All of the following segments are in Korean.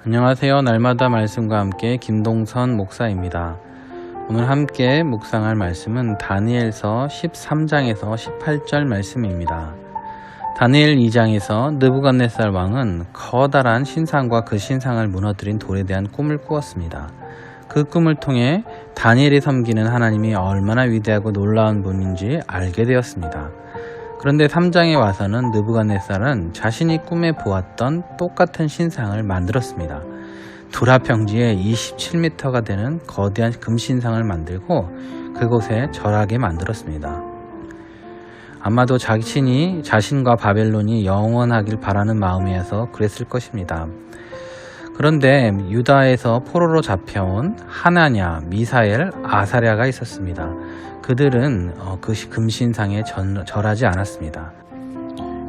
안녕하세요. 날마다 말씀과 함께 김동선 목사입니다. 오늘 함께 묵상할 말씀은 다니엘서 13장에서 18절 말씀입니다. 다니엘 2장에서 느부갓네살 왕은 커다란 신상과 그 신상을 무너뜨린 돌에 대한 꿈을 꾸었습니다. 그 꿈을 통해 다니엘이 섬기는 하나님이 얼마나 위대하고 놀라운 분인지 알게 되었습니다. 그런데 3장에 와서는 느부갓네살은 자신이 꿈에 보았던 똑같은 신상을 만들었습니다. 두라 평지에 27m가 되는 거대한 금신상을 만들고 그곳에 절하게 만들었습니다. 아마도 자신과 바벨론이 영원하길 바라는 마음이어서 그랬을 것입니다. 그런데 유다에서 포로로 잡혀온 하나냐, 미사엘, 아사랴가 있었습니다. 그들은 그 금신상에 절하지 않았습니다.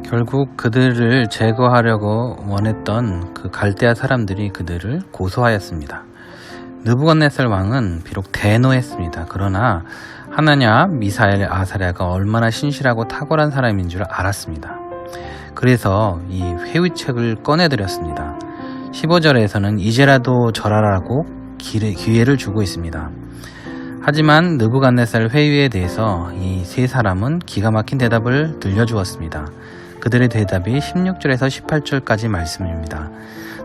결국 그들을 제거하려고 원했던 그 갈대아 사람들이 그들을 고소하였습니다. 느부갓네살 왕은 비록 대노했습니다. 그러나 하나냐, 미사엘, 아사랴가 얼마나 신실하고 탁월한 사람인 줄 알았습니다. 그래서 이 회의책을 꺼내드렸습니다. 15절에서는 이제라도 절하라고 기회를 주고 있습니다. 하지만 느부갓네살 회의에 대해서 이 세 사람은 기가 막힌 대답을 들려주었습니다. 그들의 대답이 16절에서 18절까지 말씀입니다.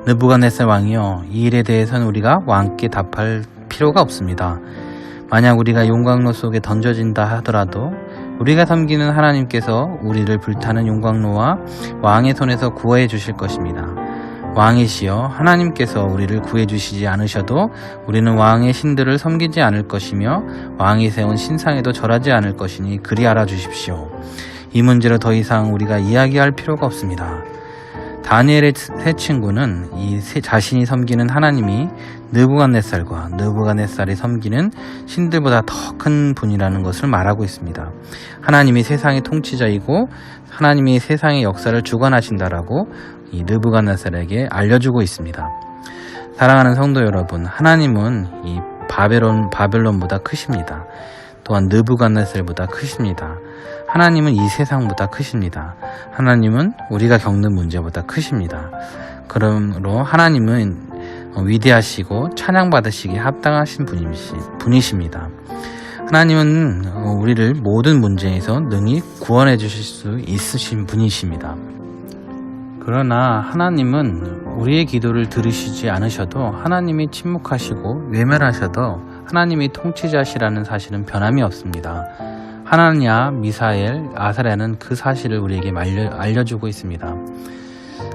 느부갓네살 왕이여, 이 일에 대해서는 우리가 왕께 답할 필요가 없습니다. 만약 우리가 용광로 속에 던져진다 하더라도 우리가 섬기는 하나님께서 우리를 불타는 용광로와 왕의 손에서 구원해 주실 것입니다. 왕이시여, 하나님께서 우리를 구해주시지 않으셔도 우리는 왕의 신들을 섬기지 않을 것이며 왕이 세운 신상에도 절하지 않을 것이니 그리 알아주십시오. 이 문제로 더 이상 우리가 이야기할 필요가 없습니다. 다니엘의 세 친구는 자신이 섬기는 하나님이 느부갓네살과 느부갓네살이 섬기는 신들보다 더 큰 분이라는 것을 말하고 있습니다. 하나님이 세상의 통치자이고 하나님이 세상의 역사를 주관하신다라고 이 느부갓네살에게 알려주고 있습니다. 사랑하는 성도 여러분, 하나님은 이 바벨론보다 크십니다. 또한 느부갓네살보다 크십니다. 하나님은 이 세상보다 크십니다. 하나님은 우리가 겪는 문제보다 크십니다. 그러므로 하나님은 위대하시고 찬양받으시기에 합당하신 분이십니다. 하나님은 우리를 모든 문제에서 능히 구원해 주실 수 있으신 분이십니다. 그러나 하나님은 우리의 기도를 들으시지 않으셔도, 하나님이 침묵하시고 외면하셔도 하나님이 통치자시라는 사실은 변함이 없습니다. 하나냐, 미사엘, 아사랴는 그 사실을 우리에게 알려주고 있습니다.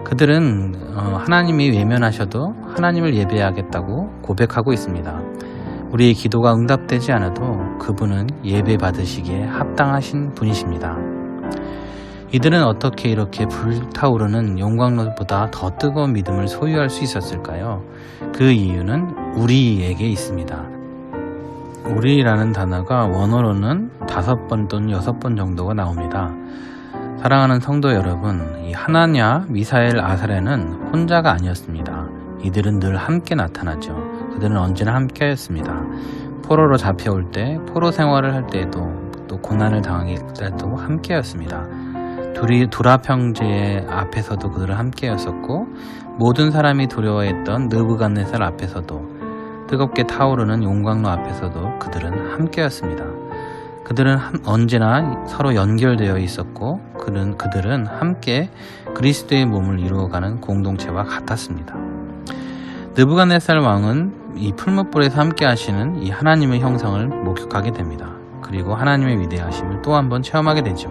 그들은 하나님이 외면하셔도 하나님을 예배하겠다고 고백하고 있습니다. 우리의 기도가 응답되지 않아도 그분은 예배 받으시기에 합당하신 분이십니다. 이들은 어떻게 이렇게 불타오르는 용광로보다 더 뜨거운 믿음을 소유할 수 있었을까요? 그 이유는 우리에게 있습니다. 우리라는 단어가 원어로는 5번 또는 6번 정도가 나옵니다. 사랑하는 성도 여러분, 이 하나냐, 미사엘, 아사랴는 혼자가 아니었습니다. 이들은 늘 함께 나타나죠. 그들은 언제나 함께 하였습니다. 포로로 잡혀올 때, 포로 생활을 할 때에도, 또 고난을 당할 때도 함께 하였습니다. 두라 평지의 앞에서도 그들은 함께였었고, 모든 사람이 두려워했던 느부갓네살 앞에서도, 뜨겁게 타오르는 용광로 앞에서도 그들은 함께였습니다. 그들은 언제나 서로 연결되어 있었고, 그들은 함께 그리스도의 몸을 이루어가는 공동체와 같았습니다. 느부갓네살 왕은 이 풀무불에서 함께 하시는 이 하나님의 형상을 목격하게 됩니다. 그리고 하나님의 위대하심을 또 한 번 체험하게 되죠.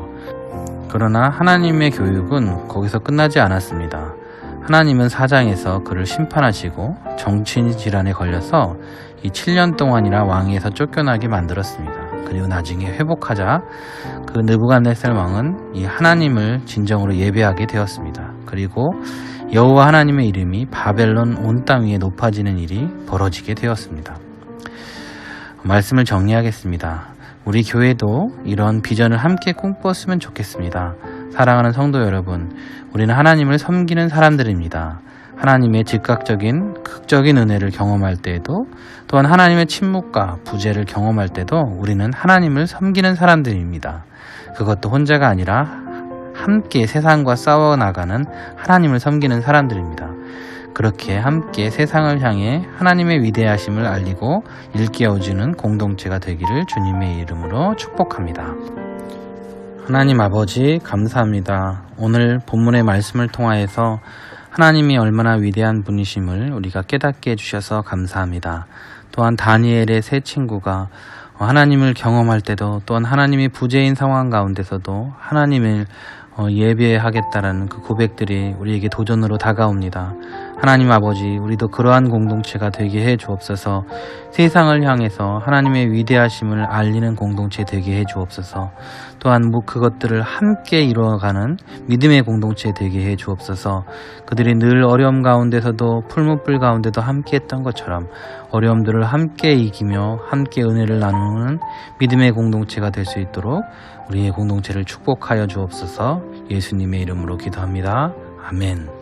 그러나 하나님의 교육은 거기서 끝나지 않았습니다. 하나님은 4장에서 그를 심판하시고 정치 질환에 걸려서 이 7년 동안이나 왕위에서 쫓겨나게 만들었습니다. 그리고 나중에 회복하자 그 느부갓네살 왕은 이 하나님을 진정으로 예배하게 되었습니다. 그리고 여호와 하나님의 이름이 바벨론 온 땅 위에 높아지는 일이 벌어지게 되었습니다. 말씀을 정리하겠습니다. 우리 교회도 이런 비전을 함께 꿈꾸었으면 좋겠습니다. 사랑하는 성도 여러분, 우리는 하나님을 섬기는 사람들입니다. 하나님의 즉각적인 극적인 은혜를 경험할 때에도, 또한 하나님의 침묵과 부재를 경험할 때도 우리는 하나님을 섬기는 사람들입니다. 그것도 혼자가 아니라 함께 세상과 싸워나가는 하나님을 섬기는 사람들입니다. 그렇게 함께 세상을 향해 하나님의 위대하심을 알리고 일깨워주는 공동체가 되기를 주님의 이름으로 축복합니다. 하나님 아버지 감사합니다. 오늘 본문의 말씀을 통하여서 하나님이 얼마나 위대한 분이심을 우리가 깨닫게 해주셔서 감사합니다. 또한 다니엘의 세 친구가 하나님을 경험할 때도, 또한 하나님이 부재인 상황 가운데서도 하나님을 예배하겠다라는 그 고백들이 우리에게 도전으로 다가옵니다. 하나님 아버지, 우리도 그러한 공동체가 되게 해 주옵소서. 세상을 향해서 하나님의 위대하심을 알리는 공동체 되게 해 주옵소서. 또한 그것들을 함께 이루어가는 믿음의 공동체 되게 해 주옵소서. 그들이 늘 어려움 가운데서도 풀무불 가운데도 함께 했던 것처럼 어려움들을 함께 이기며 함께 은혜를 나누는 믿음의 공동체가 될 수 있도록 우리의 공동체를 축복하여 주옵소서. 예수님의 이름으로 기도합니다. 아멘.